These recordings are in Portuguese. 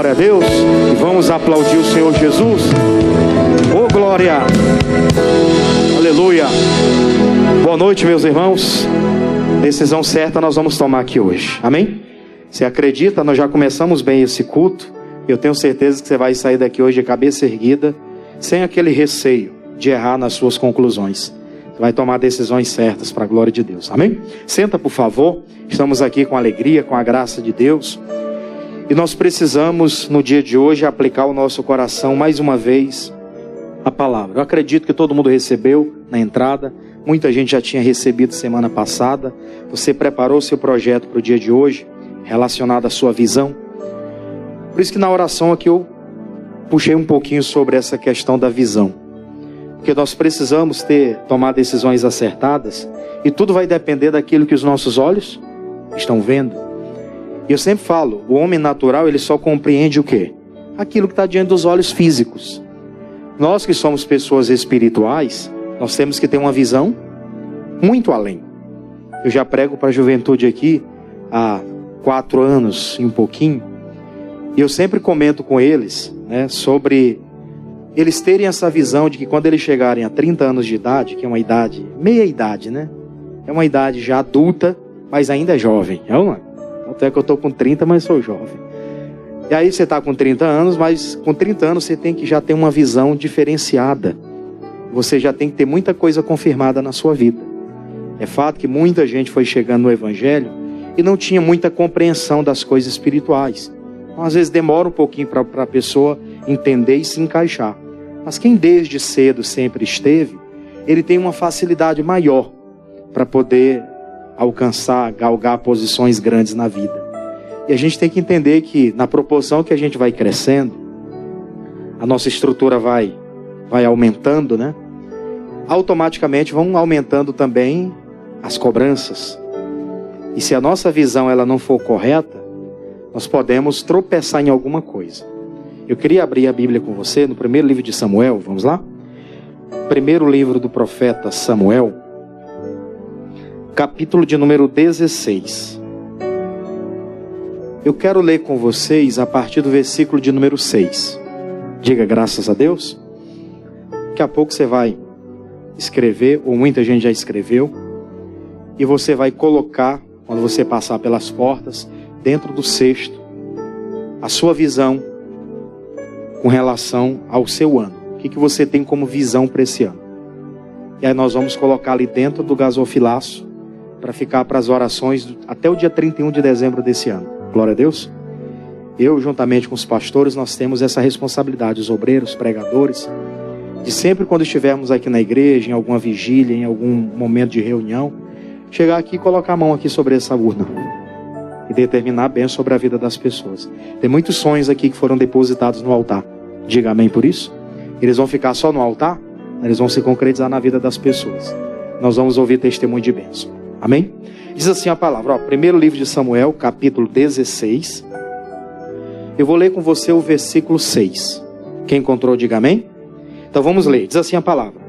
glória a Deus. E vamos aplaudir o Senhor Jesus. Oh, glória. Aleluia. Boa noite, meus irmãos. Decisão certa nós vamos tomar aqui hoje. Amém? Você acredita? Nós já começamos bem esse culto. Eu tenho certeza que você vai sair daqui hoje de cabeça erguida, sem aquele receio de errar nas suas conclusões. Você vai tomar decisões certas para a glória de Deus. Amém? Senta, por favor. Estamos aqui com alegria, com a graça de Deus. E nós precisamos, no dia de hoje, aplicar ao nosso coração, mais uma vez, a palavra. Eu acredito que todo mundo recebeu na entrada. Muita gente já tinha recebido semana passada. Você preparou seu projeto para o dia de hoje, relacionado à sua visão. Por isso que na oração aqui eu puxei um pouquinho sobre essa questão da visão. Porque nós precisamos tomar decisões acertadas. E tudo vai depender daquilo que os nossos olhos estão vendo. E eu sempre falo, o homem natural ele só compreende o quê? Aquilo que está diante dos olhos físicos. Nós que somos pessoas espirituais, nós temos que ter uma visão muito além. Eu já prego para a juventude aqui há 4 anos e um pouquinho. E eu sempre comento com eles, sobre eles terem essa visão de que quando eles chegarem a 30 anos de idade, que é uma idade, meia idade, é uma idade já adulta, mas ainda é jovem. Até que eu estou com 30, mas sou jovem. E aí você está com 30 anos, mas com 30 anos você tem que já ter uma visão diferenciada. Você já tem que ter muita coisa confirmada na sua vida. É fato que muita gente foi chegando no Evangelho e não tinha muita compreensão das coisas espirituais. Então, às vezes demora um pouquinho para a pessoa entender e se encaixar. Mas quem desde cedo sempre esteve, ele tem uma facilidade maior para poder alcançar, galgar posições grandes na vida. E a gente tem que entender que na proporção que a gente vai crescendo, a nossa estrutura vai aumentando, automaticamente vão aumentando também as cobranças. E se a nossa visão ela não for correta, nós podemos tropeçar em alguma coisa. Eu queria abrir a Bíblia com você no primeiro livro de Samuel, vamos lá? Primeiro livro do profeta Samuel, capítulo de número 16. Eu quero ler com vocês a partir do versículo de número 6. Diga graças a Deus. Daqui a pouco você vai escrever, ou muita gente já escreveu, e você vai colocar, quando você passar pelas portas, dentro do cesto, a sua visão com relação ao seu ano. O que você tem como visão para esse ano? E aí nós vamos colocar ali dentro do gasofilaço, para ficar para as orações até o dia 31 de dezembro desse ano. Glória a Deus. Eu, juntamente com os pastores, nós temos essa responsabilidade, os obreiros, pregadores, de sempre quando estivermos aqui na igreja, em alguma vigília, em algum momento de reunião, chegar aqui e colocar a mão aqui sobre essa urna e determinar a bênção sobre a vida das pessoas. Tem muitos sonhos aqui que foram depositados no altar. Diga amém por isso. Eles vão ficar só no altar? Eles vão se concretizar na vida das pessoas. Nós vamos ouvir testemunho de bênção. Amém? Diz assim a palavra, primeiro livro de Samuel, capítulo 16. Eu vou ler com você o versículo 6. Quem encontrou, diga amém. Então vamos ler, diz assim a palavra.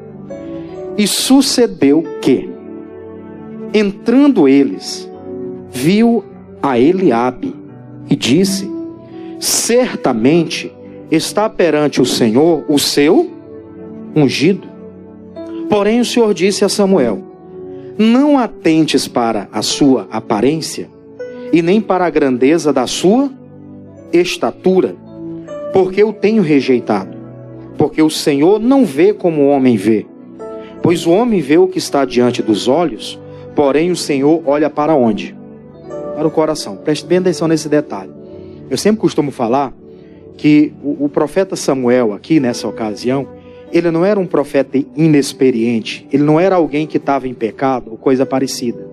E sucedeu que, entrando eles, viu a Eliabe e disse, certamente está perante o Senhor o seu ungido. Porém o Senhor disse a Samuel, não atentes para a sua aparência e nem para a grandeza da sua estatura, porque eu tenho rejeitado. Porque o Senhor não vê como o homem vê, pois o homem vê o que está diante dos olhos, porém o Senhor olha para onde? Para o coração. Preste bem atenção nesse detalhe. Eu sempre costumo falar que o profeta Samuel aqui nessa ocasião, ele não era um profeta inexperiente, ele não era alguém que estava em pecado ou coisa parecida.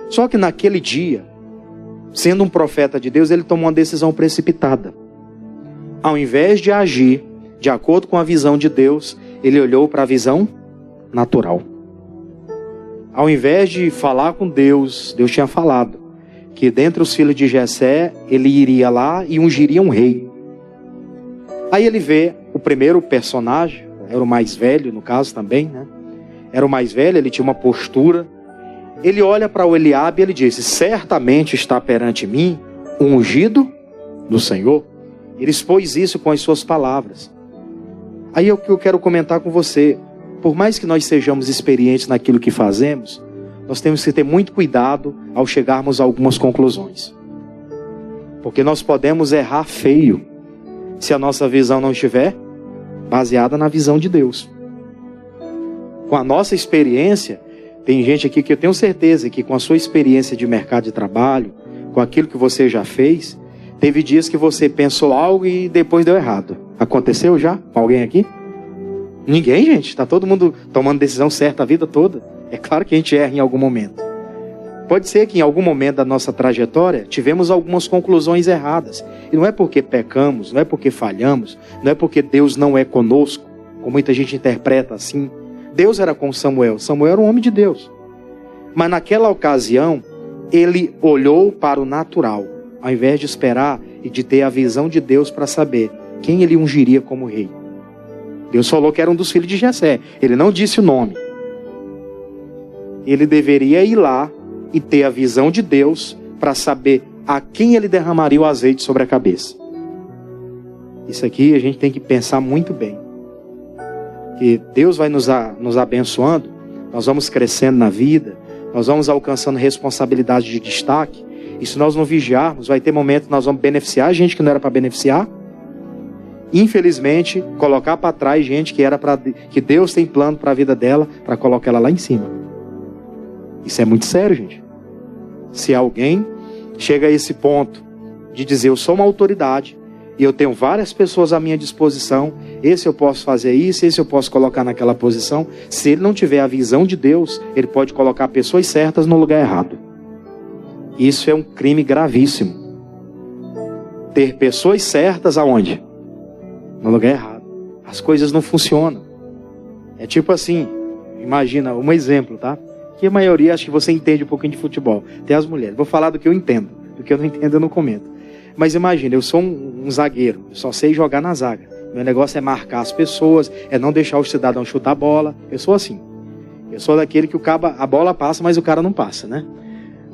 Só que naquele dia, sendo um profeta de Deus, ele tomou uma decisão precipitada. Ao invés de agir de acordo com a visão de Deus, ele olhou para a visão natural. Ao invés de falar com Deus, Deus tinha falado que dentre os filhos de Jessé, ele iria lá e ungiria um rei. Aí ele vê o primeiro personagem, era o mais velho no caso também, Era o mais velho, ele tinha uma postura. Ele olha para o Eliabe e ele disse, certamente está perante mim o ungido do Senhor. Ele expôs isso com as suas palavras. Aí é o que eu quero comentar com você. Por mais que nós sejamos experientes naquilo que fazemos, nós temos que ter muito cuidado ao chegarmos a algumas conclusões. Porque nós podemos errar feio se a nossa visão não estiver baseada na visão de Deus. Com a nossa experiência, tem gente aqui que eu tenho certeza que com a sua experiência de mercado de trabalho, com aquilo que você já fez, teve dias que você pensou algo e depois deu errado. Aconteceu já com alguém aqui? Ninguém, gente. Está todo mundo tomando decisão certa a vida toda. É claro que a gente erra em algum momento. Pode ser que em algum momento da nossa trajetória tivemos algumas conclusões erradas. E não é porque pecamos, não é porque falhamos, não é porque Deus não é conosco, como muita gente interpreta assim. Deus era com Samuel. Samuel era um homem de Deus. Mas naquela ocasião, ele olhou para o natural, ao invés de esperar e de ter a visão de Deus para saber quem ele ungiria como rei. Deus falou que era um dos filhos de Jessé. Ele não disse o nome. Ele deveria ir lá e ter a visão de Deus para saber a quem ele derramaria o azeite sobre a cabeça. Isso aqui a gente tem que pensar muito bem. Que Deus vai nos abençoando, nós vamos crescendo na vida, nós vamos alcançando responsabilidade de destaque, e se nós não vigiarmos, vai ter momentos que nós vamos beneficiar gente que não era para beneficiar, infelizmente, colocar para trás gente que Deus tem plano para a vida dela, para colocar ela lá em cima. Isso é muito sério, gente. Se alguém chega a esse ponto de dizer, eu sou uma autoridade, e eu tenho várias pessoas à minha disposição, esse eu posso fazer isso, esse eu posso colocar naquela posição. Se ele não tiver a visão de Deus, ele pode colocar pessoas certas no lugar errado. Isso é um crime gravíssimo. Ter pessoas certas aonde? No lugar errado. As coisas não funcionam. É tipo assim, imagina, um exemplo, tá? Que a maioria, acho que você entende um pouquinho de futebol. Tem as mulheres. Vou falar do que eu entendo. Do que eu não entendo, eu não comento. Mas imagina, eu sou um zagueiro, eu só sei jogar na zaga. Meu negócio é marcar as pessoas, é não deixar o cidadão chutar a bola. Eu sou assim. Eu sou daquele que a bola passa, mas o cara não passa, né?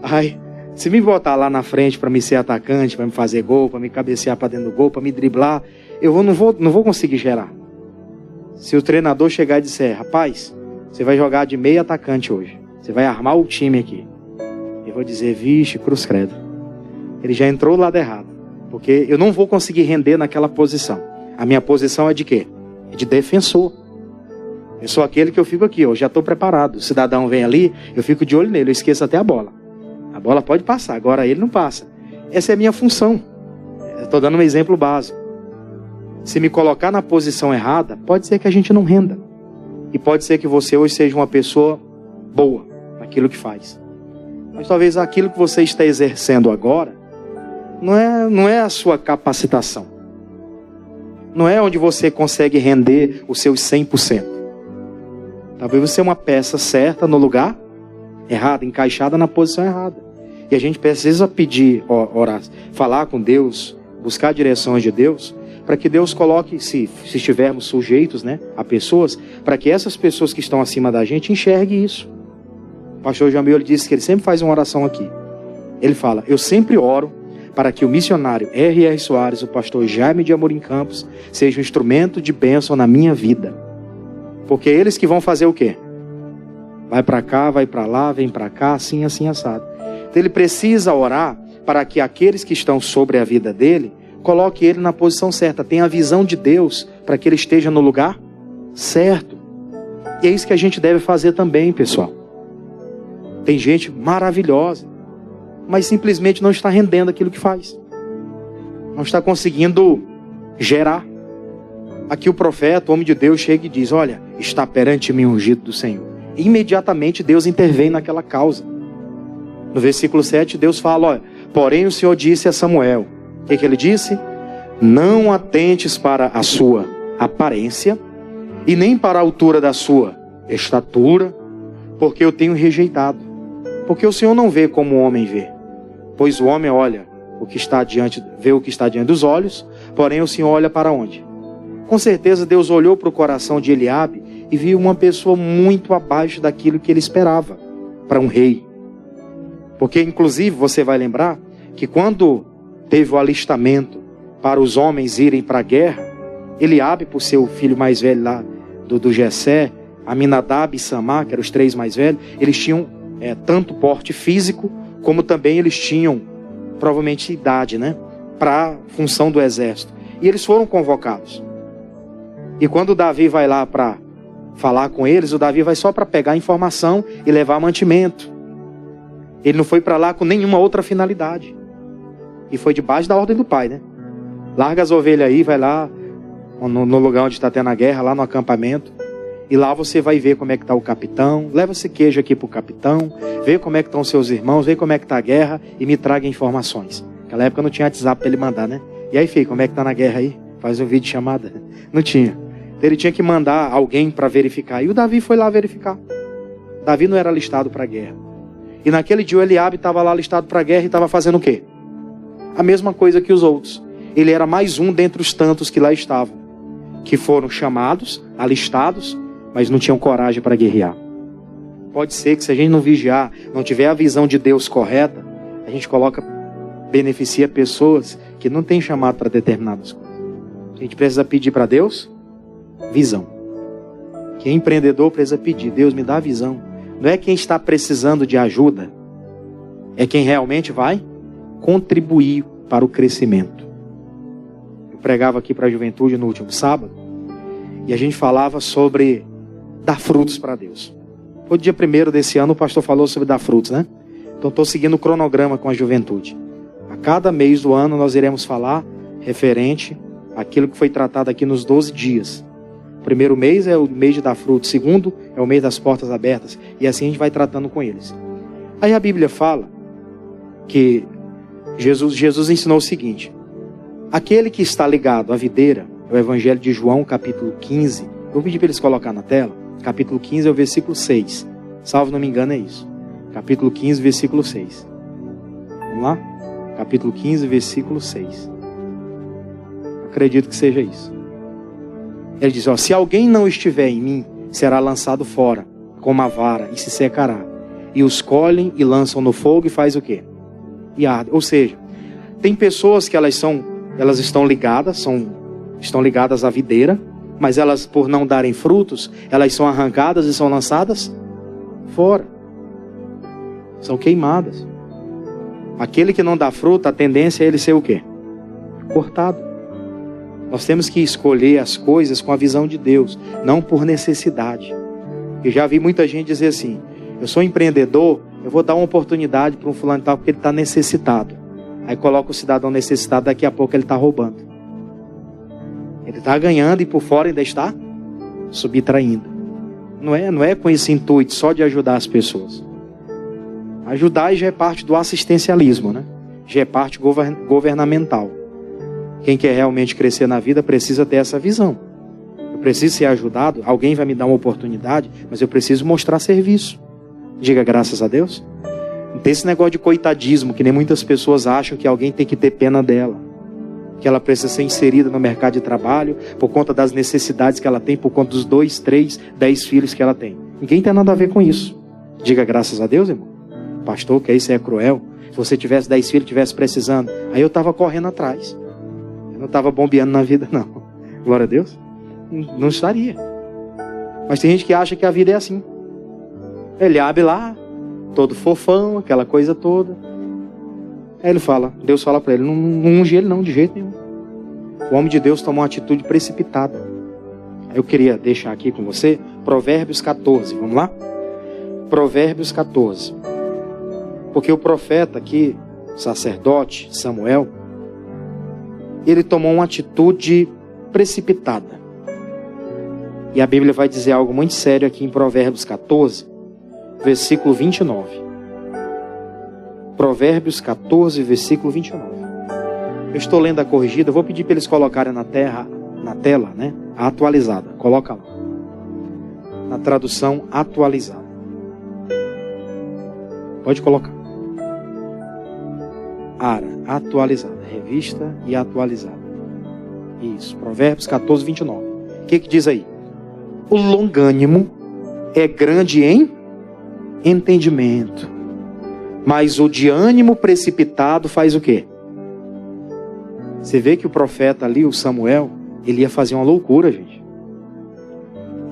Aí, se me botar lá na frente para me ser atacante, para me fazer gol, para me cabecear para dentro do gol, para me driblar, eu não vou conseguir gerar. Se o treinador chegar e disser, rapaz, você vai jogar de meio atacante hoje, você vai armar o time aqui, eu vou dizer, vixe, cruz credo. Ele já entrou do lado errado, porque eu não vou conseguir render naquela posição. A minha posição é de quê? É de defensor. Eu sou aquele que eu fico aqui, eu já estou preparado. O cidadão vem ali, eu fico de olho nele, eu esqueço até a bola. A bola pode passar, agora ele não passa. Essa é a minha função. Estou dando um exemplo básico. Se me colocar na posição errada, pode ser que a gente não renda. E pode ser que você hoje seja uma pessoa boa naquilo que faz. Mas talvez aquilo que você está exercendo agora não é a sua capacitação. Não é onde você consegue render os seus 100%. Talvez você é uma peça certa no lugar errado, encaixada na posição errada. E a gente precisa pedir, orar, falar com Deus, buscar direções de Deus, para que Deus coloque, se estivermos sujeitos, né, a pessoas, para que essas pessoas que estão acima da gente enxerguem isso. O pastor Jamil, ele disse que ele sempre faz uma oração aqui. Ele fala, eu sempre oro para que o missionário R.R. Soares, o pastor Jaime de Amorim Campos, seja um instrumento de bênção na minha vida. Porque eles que vão fazer o quê? Vai para cá, vai para lá, vem para cá, assim, assim, assado. Então ele precisa orar para que aqueles que estão sobre a vida dele, coloque ele na posição certa, tenha a visão de Deus para que ele esteja no lugar certo. E é isso que a gente deve fazer também, pessoal. Tem gente maravilhosa, mas simplesmente não está rendendo aquilo que faz. Não está conseguindo gerar. Aqui o profeta, o homem de Deus, chega e diz, olha, está perante mim o ungido do Senhor. E imediatamente Deus intervém naquela causa. No versículo 7, Deus fala, olha, porém o Senhor disse a Samuel, o que ele disse? Não atentes para a sua aparência e nem para a altura da sua estatura, porque eu tenho rejeitado. Porque o Senhor não vê como o homem vê. Pois o homem olha vê o que está diante dos olhos, porém o Senhor olha para onde? Com certeza Deus olhou para o coração de Eliabe e viu uma pessoa muito abaixo daquilo que ele esperava para um rei. Porque inclusive você vai lembrar que quando teve o alistamento para os homens irem para a guerra, Eliabe, por ser o filho mais velho lá do Jessé, Aminadab e Samar, que eram os 3 mais velhos, eles tinham tanto porte físico, como também eles tinham, provavelmente, idade, né? Para a função do exército. E eles foram convocados. E quando o Davi vai lá para falar com eles, o Davi vai só para pegar informação e levar mantimento. Ele não foi para lá com nenhuma outra finalidade. E foi debaixo da ordem do pai, né? Larga as ovelhas aí, vai lá no lugar onde está tendo a guerra, lá no acampamento. E lá você vai ver como é que está o capitão. Leva esse queijo aqui para o capitão. Vê como é que estão seus irmãos. Vê como é que está a guerra. E me traga informações. Naquela época não tinha WhatsApp para ele mandar, né? E aí, filho, como é que está na guerra aí? Faz um vídeo chamada. Não tinha. Então, ele tinha que mandar alguém para verificar. E o Davi foi lá verificar. Davi não era alistado para a guerra. E naquele dia o Eliabe estava lá alistado para a guerra e estava fazendo o quê? A mesma coisa que os outros. Ele era mais um dentre os tantos que lá estavam. Que foram chamados, alistados, mas não tinham coragem para guerrear. Pode ser que se a gente não vigiar, não tiver a visão de Deus correta, a gente beneficia pessoas que não têm chamado para determinadas coisas. A gente precisa pedir para Deus visão. Quem é empreendedor precisa pedir: Deus, me dá visão. Não é quem está precisando de ajuda, é quem realmente vai contribuir para o crescimento. Eu pregava aqui para a juventude no último sábado, e a gente falava sobre dar frutos para Deus. O dia 1º desse ano o pastor falou sobre dar frutos, né? Então estou seguindo o cronograma com a juventude. A cada mês do ano nós iremos falar referente àquilo que foi tratado aqui nos 12 dias. O primeiro mês é o mês de dar frutos, o segundo é o mês das portas abertas, e assim a gente vai tratando com eles. Aí a Bíblia fala que Jesus ensinou o seguinte: aquele que está ligado à videira, é o Evangelho de João, capítulo 15, eu vou pedir para eles colocar na tela, capítulo 15 é o versículo 6, salvo não me engano é isso, capítulo 15, versículo 6, vamos lá? Capítulo 15, versículo 6, acredito que seja isso. Ele diz, se alguém não estiver em mim, será lançado fora, como a vara, e se secará. E os colhem e lançam no fogo e faz o quê? E arde. Ou seja, tem pessoas que elas estão ligadas à videira, mas elas, por não darem frutos, elas são arrancadas e são lançadas fora. São queimadas. Aquele que não dá fruto, a tendência é ele ser o quê? Cortado. Nós temos que escolher as coisas com a visão de Deus, não por necessidade. Eu já vi muita gente dizer assim: eu sou empreendedor, eu vou dar uma oportunidade para um fulano tal porque ele está necessitado. Aí coloca o cidadão necessitado, daqui a pouco ele está roubando. Ele está ganhando e por fora ainda está subtraindo. Não é com esse intuito só de ajudar as pessoas. Ajudar já é parte do assistencialismo, né? Já é parte governamental. Quem quer realmente crescer na vida precisa ter essa visão. Eu preciso ser ajudado, alguém vai me dar uma oportunidade, mas eu preciso mostrar serviço. Diga graças a Deus. Não tem esse negócio de coitadismo, que nem muitas pessoas acham que alguém tem que ter pena dela. Que ela precisa ser inserida no mercado de trabalho por conta das necessidades que ela tem, por conta dos 2, 3, 10 filhos que ela tem. Ninguém tem nada a ver com isso. Diga graças a Deus, irmão. Pastor, que isso é cruel. Se você tivesse 10 filhos, tivesse precisando, aí eu estava correndo atrás. Eu não estava bombeando na vida, não. Glória a Deus. Não estaria. Mas tem gente que acha que a vida é assim. Ele abre lá, todo fofão, aquela coisa toda. Aí ele fala, Deus fala para ele, não unge ele não, de jeito nenhum. O homem de Deus tomou uma atitude precipitada. Eu queria deixar aqui com você Provérbios 14, vamos lá? Provérbios 14. Porque o profeta aqui, sacerdote Samuel, ele tomou uma atitude precipitada. E a Bíblia vai dizer algo muito sério aqui em Provérbios 14, versículo 29. Provérbios 14, versículo 29. Eu estou lendo a corrigida, eu vou pedir para eles colocarem na tela, né? A atualizada. Coloca lá. Na tradução atualizada. Pode colocar. ARA, atualizada. Revista e atualizada. Isso, Provérbios 14, 29. O que diz aí? O longânimo é grande em entendimento, mas o de ânimo precipitado faz o quê? Você vê que o profeta ali, o Samuel, ele ia fazer uma loucura, gente.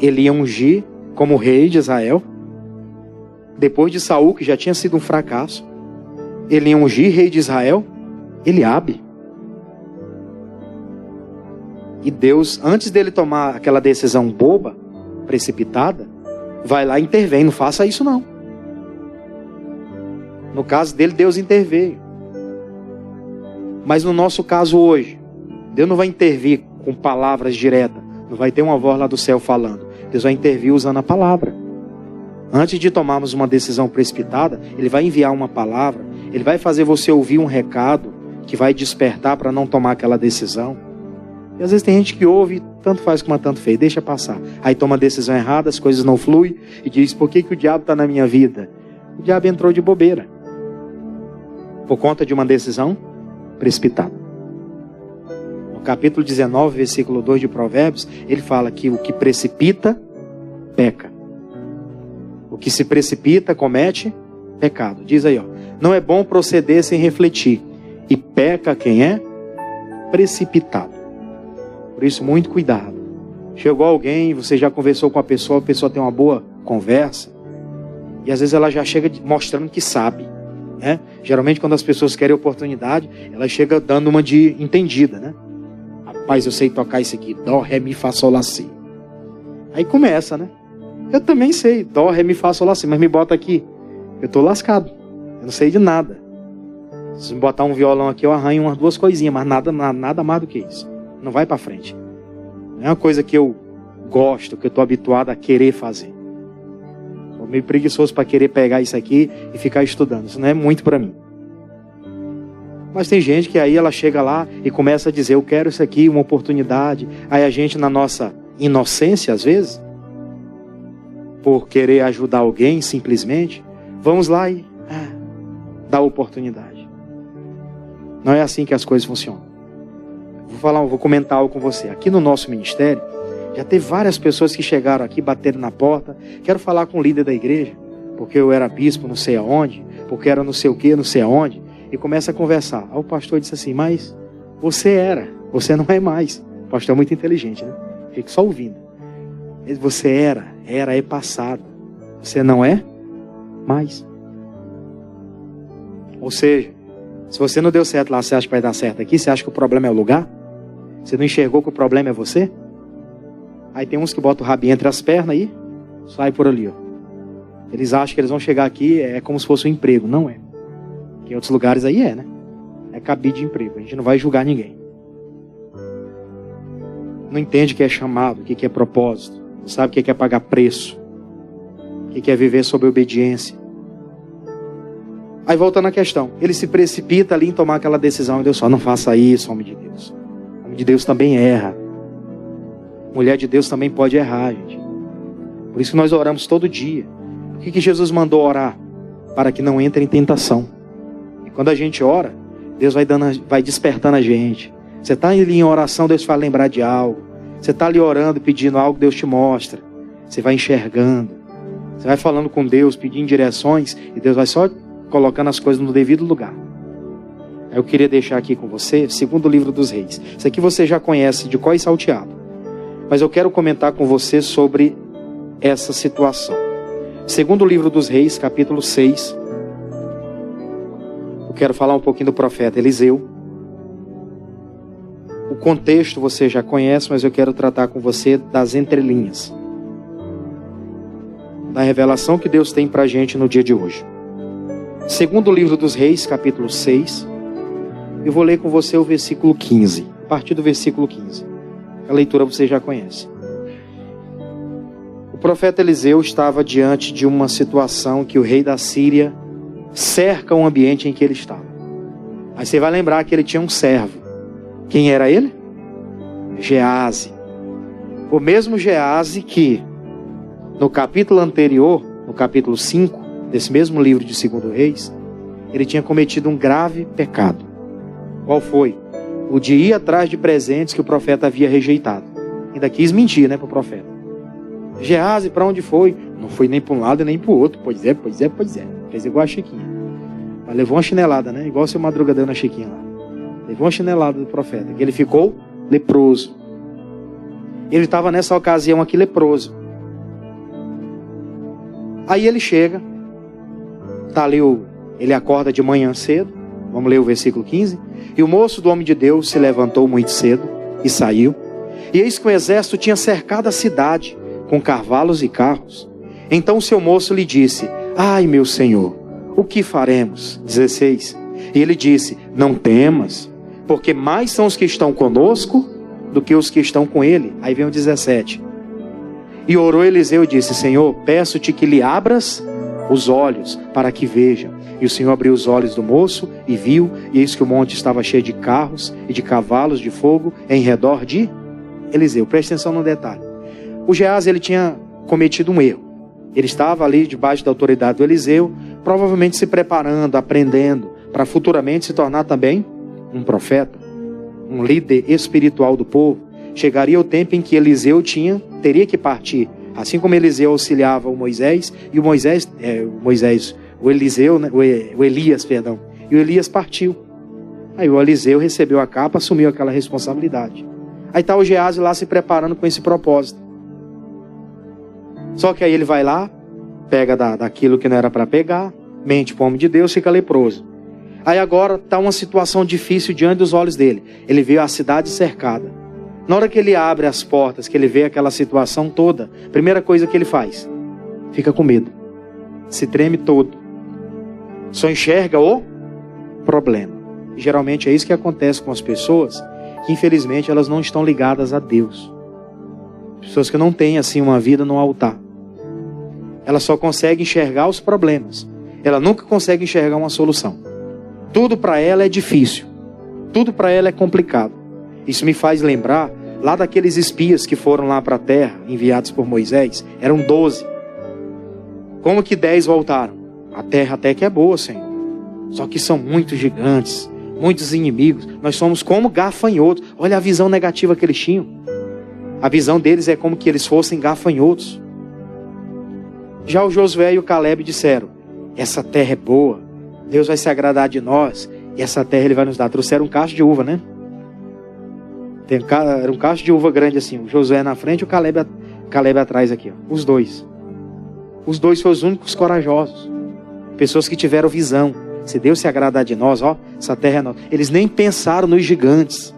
Ele ia ungir como rei de Israel. Depois de Saul, que já tinha sido um fracasso, ele ia ungir rei de Israel, Eliabe. E Deus, antes dele tomar aquela decisão boba, precipitada, vai lá e intervém. Não faça isso não. No caso dele, Deus interveio. Mas no nosso caso hoje, Deus não vai intervir com palavras diretas. Não vai ter uma voz lá do céu falando. Deus vai intervir usando a palavra. Antes de tomarmos uma decisão precipitada, Ele vai enviar uma palavra. Ele vai fazer você ouvir um recado que vai despertar para não tomar aquela decisão. E às vezes tem gente que ouve, tanto faz como tanto fez, deixa passar. Aí toma a decisão errada, as coisas não fluem e diz, por que o diabo está na minha vida? O diabo entrou de bobeira. Por conta de uma decisão precipitada. No capítulo 19, versículo 2 de Provérbios, ele fala que o que precipita, peca. O que se precipita, comete pecado. Diz aí, ó, não é bom proceder sem refletir. E peca quem é precipitado. Por isso, muito cuidado. Chegou alguém, você já conversou com a pessoa tem uma boa conversa. E às vezes ela já chega mostrando que sabe. Né? Geralmente quando as pessoas querem oportunidade, ela chega dando uma de entendida. Né? Rapaz, eu sei tocar isso aqui. Dó, ré, mi, fá, sol, lá, si. Aí começa, né? Eu também sei. Dó, ré, mi, fá, sol, lá, si. Mas me bota aqui. Eu tô lascado. Eu não sei de nada. Se me botar um violão aqui, eu arranho umas duas coisinhas. Mas nada mais do que isso. Não vai para frente. Não é uma coisa que eu gosto, que eu estou habituado a querer fazer. Sou meio preguiçoso para querer pegar isso aqui e ficar estudando. Isso não é muito para mim. Mas tem gente que aí ela chega lá e começa a dizer, eu quero isso aqui, uma oportunidade. Aí a gente, na nossa inocência, às vezes, por querer ajudar alguém, simplesmente, vamos lá e dá oportunidade. Não é assim que as coisas funcionam. Vou comentar algo com você. Aqui no nosso ministério, já teve várias pessoas que chegaram aqui, bateram na porta. Quero falar com o líder da igreja, porque eu era bispo não sei aonde, porque era não sei o que, não sei aonde. E começa a conversar. Aí o pastor disse assim, mas você não é mais. O pastor é muito inteligente, né? Fica só ouvindo. Você é passado. Você não é mais. Ou seja, se você não deu certo lá, você acha que vai dar certo aqui? Você acha que o problema é o lugar? Você não enxergou que o problema é você? Aí tem uns que botam o rabinho entre as pernas aí, sai por ali, ó. Eles acham que eles vão chegar aqui, é como se fosse um emprego. Não é. Em outros lugares aí é, né? É cabide de emprego. A gente não vai julgar ninguém. Não entende o que é chamado, o que é propósito. Não sabe o que é pagar preço. O que é viver sob obediência. Aí voltando à questão. Ele se precipita ali em tomar aquela decisão. E Deus só não faça isso, homem de Deus. Homem de Deus também erra. Mulher de Deus também pode errar, gente. Por isso que nós oramos todo dia. Por que Jesus mandou orar? Para que não entre em tentação. E quando a gente ora, Deus vai despertando a gente. Você está ali em oração, Deus vai lembrar de algo. Você está ali orando, pedindo algo, Deus te mostra. Você vai enxergando. Você vai falando com Deus, pedindo direções. E Deus vai só colocando as coisas no devido lugar. Eu queria deixar aqui com você, segundo livro dos reis. Isso aqui você já conhece de cor e salteado. Mas eu quero comentar com você sobre essa situação. Segundo livro dos reis, capítulo 6. Eu quero falar um pouquinho do profeta Eliseu. O contexto você já conhece, mas eu quero tratar com você das entrelinhas. Da revelação que Deus tem para a gente no dia de hoje. Segundo livro dos reis, capítulo 6. Eu vou ler com você o versículo 15. A partir do versículo 15. A leitura você já conhece. O profeta Eliseu estava diante de uma situação que o rei da Síria cerca o ambiente em que ele estava. Aí você vai lembrar que ele tinha um servo. Quem era ele? Geazi. O mesmo Geazi que no capítulo anterior, no capítulo 5, desse mesmo livro de 2 Reis, ele tinha cometido um grave pecado. Qual foi? O de ir atrás de presentes que o profeta havia rejeitado. Ainda quis mentir, para o profeta. Geazi, para onde foi? Não foi nem para um lado nem para o outro. Pois é. Fez igual a Chiquinha. Mas levou uma chinelada, igual o seu Madruga deu na Chiquinha lá. Levou uma chinelada do profeta, que ele ficou leproso. Ele estava nessa ocasião aqui leproso. Aí ele chega, tá ali ele acorda de manhã cedo, vamos ler o versículo 15. E o moço do homem de Deus se levantou muito cedo e saiu. E eis que o exército tinha cercado a cidade com cavalos e carros. Então o seu moço lhe disse: ai, meu senhor, o que faremos? 16. E ele disse: não temas, porque mais são os que estão conosco do que os que estão com ele. Aí vem o 17. E orou Eliseu e disse: Senhor, peço-te que lhe abras os olhos para que veja. E o Senhor abriu os olhos do moço e viu, e eis que o monte estava cheio de carros e de cavalos de fogo em redor de Eliseu. Preste atenção no detalhe. O Geazi, ele tinha cometido um erro. Ele estava ali debaixo da autoridade do Eliseu, provavelmente se preparando, aprendendo, para futuramente se tornar também um profeta, um líder espiritual do povo. Chegaria o tempo em que Eliseu teria que partir. Assim como Eliseu auxiliava o Moisés, e o Elias, e o Elias partiu. Aí o Eliseu recebeu a capa, assumiu aquela responsabilidade. Aí está o Geazi lá se preparando com esse propósito. Só que aí ele vai lá, pega daquilo que não era para pegar, mente para o homem de Deus, fica leproso. Aí agora está uma situação difícil diante dos olhos dele. Ele vê a cidade cercada. Na hora que ele abre as portas, que ele vê aquela situação toda, a primeira coisa que ele faz, fica com medo. Se treme todo. Só enxerga o problema. E geralmente é isso que acontece com as pessoas, que infelizmente elas não estão ligadas a Deus. Pessoas que não têm assim uma vida no altar. Ela só consegue enxergar os problemas. Ela nunca consegue enxergar uma solução. Tudo para ela é difícil. Tudo para ela é complicado. Isso me faz lembrar lá daqueles espias que foram lá para a terra, enviados por Moisés. Eram 12. Como que 10 voltaram? A terra até que é boa, Senhor. Só que são muitos gigantes, muitos inimigos. Nós somos como gafanhotos. Olha a visão negativa que eles tinham. A visão deles é como que eles fossem gafanhotos. Já o Josué e o Caleb disseram: essa terra é boa, Deus vai se agradar de nós, e essa terra Ele vai nos dar. Trouxeram um cacho de uva, né? Era um cacho de uva grande assim, o Josué na frente e o Caleb atrás aqui, ó. Os dois foram os únicos corajosos. Pessoas que tiveram visão. Se Deus se agradar de nós, ó, essa terra é nossa. Eles nem pensaram nos gigantes.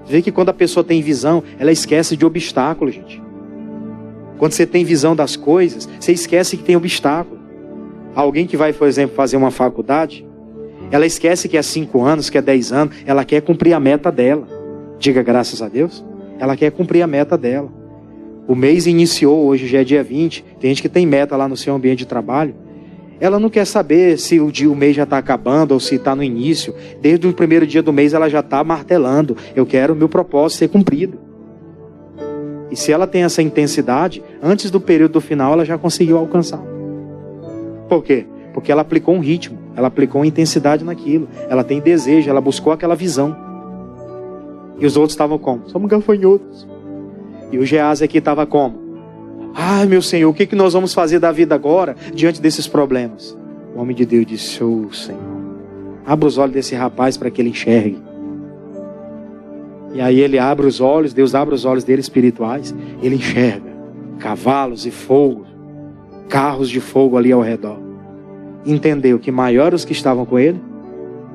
Vê que quando a pessoa tem visão, ela esquece de obstáculo, gente. Quando você tem visão das coisas, você esquece que tem obstáculo. Alguém que vai, por exemplo, fazer uma faculdade, ela esquece que é 5 anos, que é 10 anos, ela quer cumprir a meta dela. Diga graças a Deus. Ela quer cumprir a meta dela. O mês iniciou, hoje já é dia 20, tem gente que tem meta lá no seu ambiente de trabalho. Ela não quer saber se o mês já está acabando ou se está no início. Desde o primeiro dia do mês ela já está martelando. Eu quero o meu propósito ser cumprido. E se ela tem essa intensidade, antes do período do final ela já conseguiu alcançar. Por quê? Porque ela aplicou um ritmo, ela aplicou uma intensidade naquilo. Ela tem desejo, ela buscou aquela visão. E os outros estavam como? Somos gafanhotos. E o Geazi aqui estava como? Ai, meu Senhor, o que nós vamos fazer da vida agora, diante desses problemas? O homem de Deus disse: ô Senhor, abra os olhos desse rapaz para que ele enxergue. E aí ele abre os olhos, Deus abre os olhos dele espirituais, ele enxerga cavalos e fogo, carros de fogo ali ao redor. Entendeu que maiores os que estavam com ele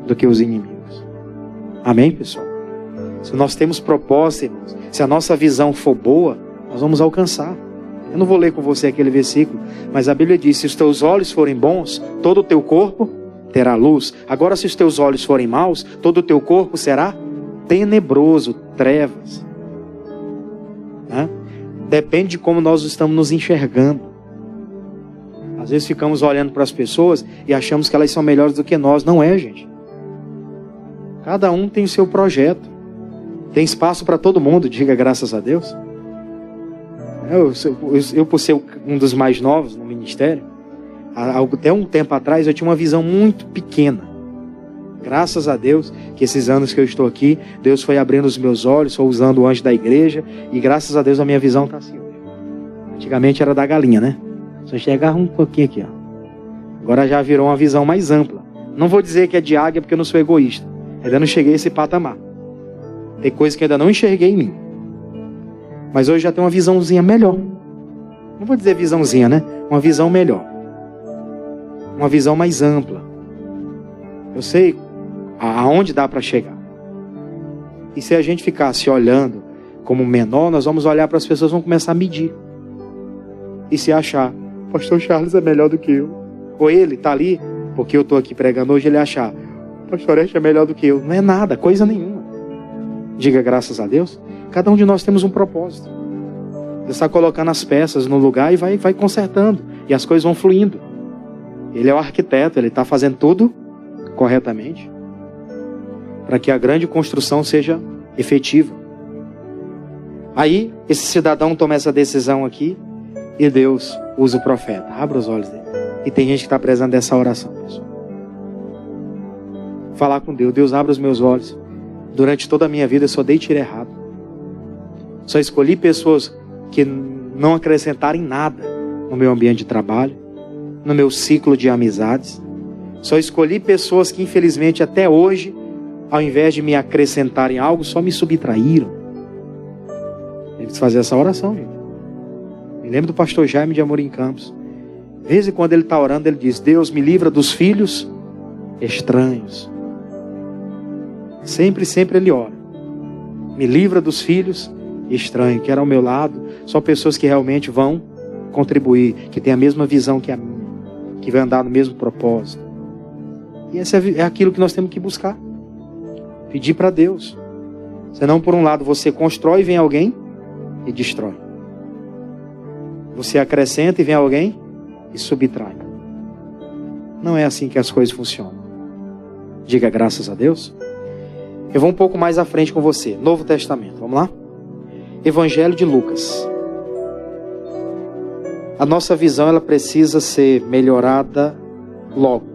do que os inimigos. Amém, pessoal? Se nós temos propósito, irmãos, se a nossa visão for boa, nós vamos alcançar. Eu não vou ler com você aquele versículo, mas a Bíblia diz: se os teus olhos forem bons, todo o teu corpo terá luz. Agora, se os teus olhos forem maus, todo o teu corpo será tenebroso, trevas. Depende de como nós estamos nos enxergando. Às vezes ficamos olhando para as pessoas e achamos que elas são melhores do que nós. Não é, gente. Cada um tem o seu projeto. Tem espaço para todo mundo, diga graças a Deus. Eu, por ser um dos mais novos no ministério, até um tempo atrás eu tinha uma visão muito pequena. Graças a Deus que esses anos que eu estou aqui, Deus foi abrindo os meus olhos, foi usando o anjo da igreja, e graças a Deus a minha visão está assim hoje. Antigamente era da galinha, né? Só enxergava um pouquinho aqui, ó. Agora já virou uma visão mais ampla. Não vou dizer que é de águia porque eu não sou egoísta, Ainda não cheguei a esse patamar. Tem coisa que ainda não enxerguei em mim. Mas hoje já tenho uma visãozinha melhor. Não vou dizer visãozinha, né? Uma visão melhor. Uma visão mais ampla. Eu sei aonde dá para chegar. E se a gente ficar se olhando como menor, nós vamos olhar para as pessoas e vamos começar a medir. E se achar, pastor Charles é melhor do que eu. Ou ele está ali, porque eu estou aqui pregando hoje, ele achar, pastor Este é melhor do que eu. Não é nada, coisa nenhuma. Diga graças a Deus. Cada um de nós temos um propósito. Ele está colocando as peças no lugar e vai consertando. E as coisas vão fluindo. Ele é o arquiteto, ele está fazendo tudo corretamente. Para que a grande construção seja efetiva. Aí, esse cidadão toma essa decisão aqui. E Deus usa o profeta. Abra os olhos dele. E tem gente que está precisando dessa oração, pessoal. Falar com Deus. Deus, abre os meus olhos. Durante toda a minha vida eu só dei tiro errado. Só escolhi pessoas que não acrescentarem nada no meu ambiente de trabalho, no meu ciclo de amizades. Só escolhi pessoas que infelizmente até hoje, ao invés de me acrescentarem algo, só me subtraíram. Ele precisa fazer essa oração, gente. Me lembro do pastor Jaime de Amorim Campos. De vez em quando ele está orando, ele diz, Deus me livra dos filhos estranhos. Sempre ele ora. Me livra dos filhos estranhos, que era ao meu lado. Só pessoas que realmente vão contribuir, que têm a mesma visão que a minha, que vai andar no mesmo propósito. E esse é aquilo que nós temos que buscar. Pedir para Deus. Senão, por um lado, você constrói e vem alguém e destrói. Você acrescenta e vem alguém e subtrai. Não é assim que as coisas funcionam. Diga graças a Deus. Eu vou um pouco mais à frente com você. Novo Testamento, vamos lá? Evangelho de Lucas. A nossa visão ela precisa ser melhorada logo.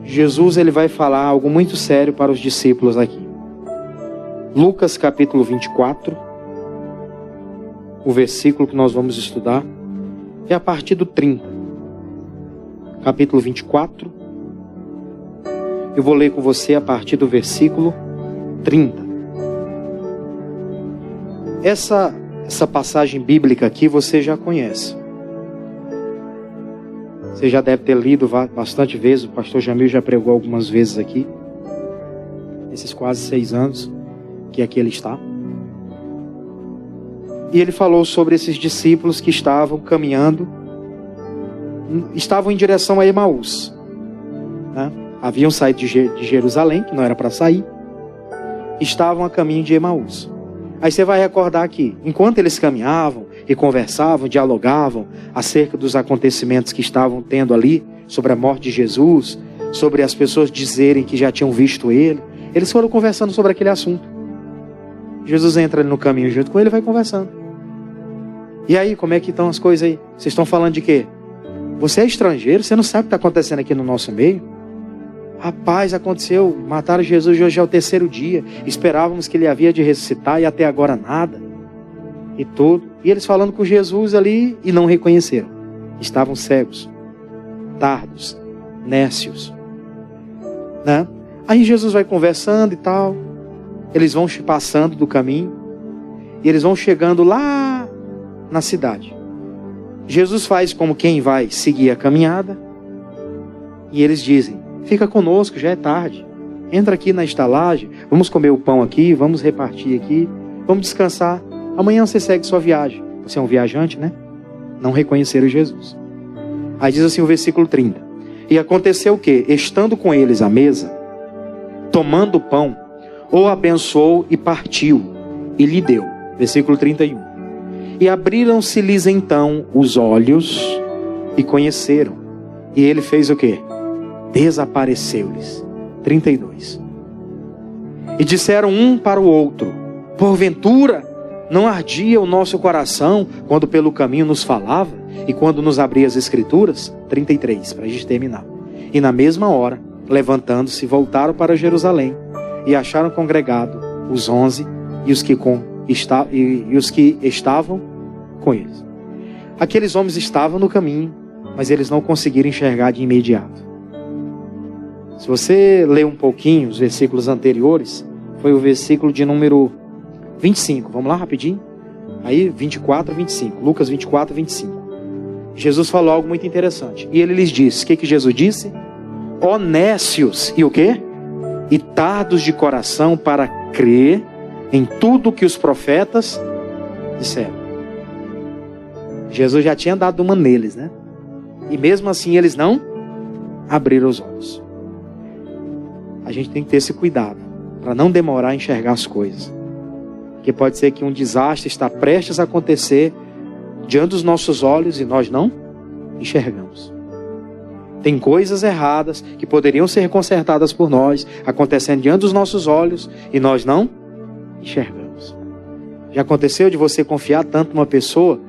Jesus ele vai falar algo muito sério para os discípulos aqui. Lucas capítulo 24. O versículo que nós vamos estudar é a partir do 30. Capítulo 24. Eu vou ler com você a partir do versículo 30. Essa passagem bíblica aqui você já conhece. Você já deve ter lido bastante vezes. O pastor Jamil já pregou algumas vezes aqui. Esses quase 6 anos que aqui ele está. E ele falou sobre esses discípulos que estavam caminhando, estavam em direção a Emaús, né? Haviam saído de Jerusalém, que não era para sair, estavam a caminho de Emaús. Aí você vai recordar que, enquanto eles caminhavam e conversavam, dialogavam acerca dos acontecimentos que estavam tendo ali, sobre a morte de Jesus, sobre as pessoas dizerem que já tinham visto ele, eles foram conversando sobre aquele assunto. Jesus entra ali no caminho junto com ele e vai conversando. E aí, como é que estão as coisas aí? Vocês estão falando de quê? Você é estrangeiro, você não sabe o que está acontecendo aqui no nosso meio? Rapaz, aconteceu, mataram Jesus, hoje é o 3º dia. Esperávamos que ele havia de ressuscitar e até agora nada. E tudo. E eles falando com Jesus ali e não reconheceram. Estavam cegos, tardos, nécios, né? Aí Jesus vai conversando e tal. Eles vão passando do caminho e eles vão chegando lá na cidade. Jesus faz como quem vai seguir a caminhada e eles dizem, fica conosco, já é tarde, entra aqui na estalagem, vamos comer o pão aqui, vamos repartir aqui, vamos descansar, amanhã você segue sua viagem. Você é um viajante, né? Não reconheceram Jesus. Aí diz assim o versículo 30, e aconteceu o quê? Estando com eles à mesa, tomando o pão, o abençoou e partiu, e lhe deu. Versículo 31. E abriram-se-lhes então os olhos, e conheceram. E ele fez o quê? Desapareceu-lhes. 32. E disseram um para o outro, porventura, não ardia o nosso coração, quando pelo caminho nos falava, e quando nos abria as escrituras? 33, para a gente terminar. E na mesma hora, levantando-se, voltaram para Jerusalém, e acharam congregado os 11 e os que estavam com eles. Aqueles homens estavam no caminho, mas eles não conseguiram enxergar de imediato. Se você ler um pouquinho os versículos anteriores, foi o versículo de número 25. Vamos lá rapidinho? Aí 24, 25. Lucas 24, 25. Jesus falou algo muito interessante. E ele lhes disse, o que Jesus disse? Ó nécios, e o quê? E tardos de coração para crer em tudo que os profetas disseram. Jesus já tinha dado uma neles, né? E mesmo assim eles não abriram os olhos. A gente tem que ter esse cuidado para não demorar a enxergar as coisas. Porque pode ser que um desastre está prestes a acontecer diante dos nossos olhos e nós não enxergamos. Tem coisas erradas que poderiam ser consertadas por nós, acontecendo diante dos nossos olhos e nós não enxergamos. Já aconteceu de você confiar tanto numa pessoa,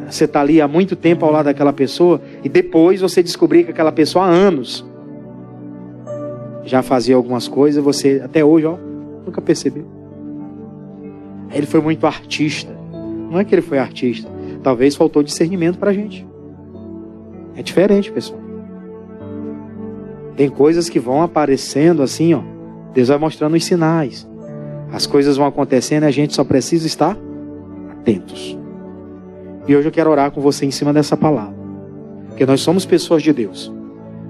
você está ali há muito tempo ao lado daquela pessoa e depois você descobrir que aquela pessoa há anos já fazia algumas coisas, você até hoje nunca percebeu. Ele foi muito artista. Não é que ele foi artista, talvez faltou discernimento para a gente. É diferente, pessoal. Tem coisas que vão aparecendo assim, Deus vai mostrando os sinais. As coisas vão acontecendo e a gente só precisa estar atentos. E hoje eu quero orar com você em cima dessa palavra. Porque nós somos pessoas de Deus.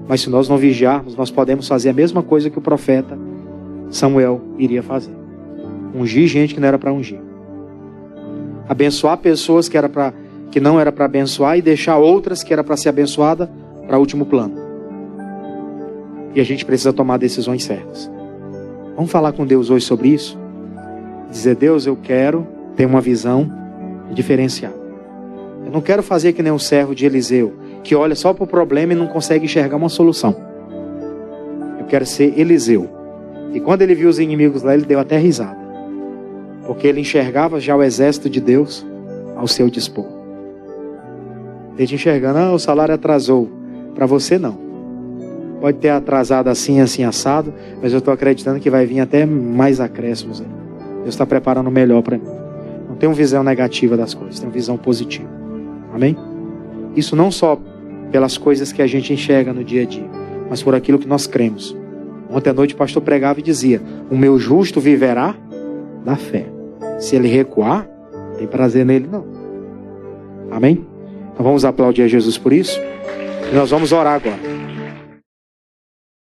Mas se nós não vigiarmos, nós podemos fazer a mesma coisa que o profeta Samuel iria fazer. Ungir gente que não era para ungir. Abençoar pessoas que não era para abençoar e deixar outras que era para ser abençoada para último plano. E a gente precisa tomar decisões certas. Vamos falar com Deus hoje sobre isso? Dizer, Deus, eu quero ter uma visão diferenciada. Eu não quero fazer que nem um servo de Eliseu, que olha só para o problema e não consegue enxergar uma solução. Eu quero ser Eliseu. E quando ele viu os inimigos lá, ele deu até risada. Porque ele enxergava já o exército de Deus ao seu dispor. Ele enxergando, o salário atrasou. Para você não. Pode ter atrasado assim, assim, assado, mas eu estou acreditando que vai vir até mais acréscimos. Deus está preparando o melhor para mim. Não tem uma visão negativa das coisas, tem uma visão positiva. Amém? Isso não só pelas coisas que a gente enxerga no dia a dia, mas por aquilo que nós cremos. Ontem à noite o pastor pregava e dizia, o meu justo viverá da fé. Se ele recuar, não tem prazer nele não. Amém? Então vamos aplaudir a Jesus por isso. E nós vamos orar agora.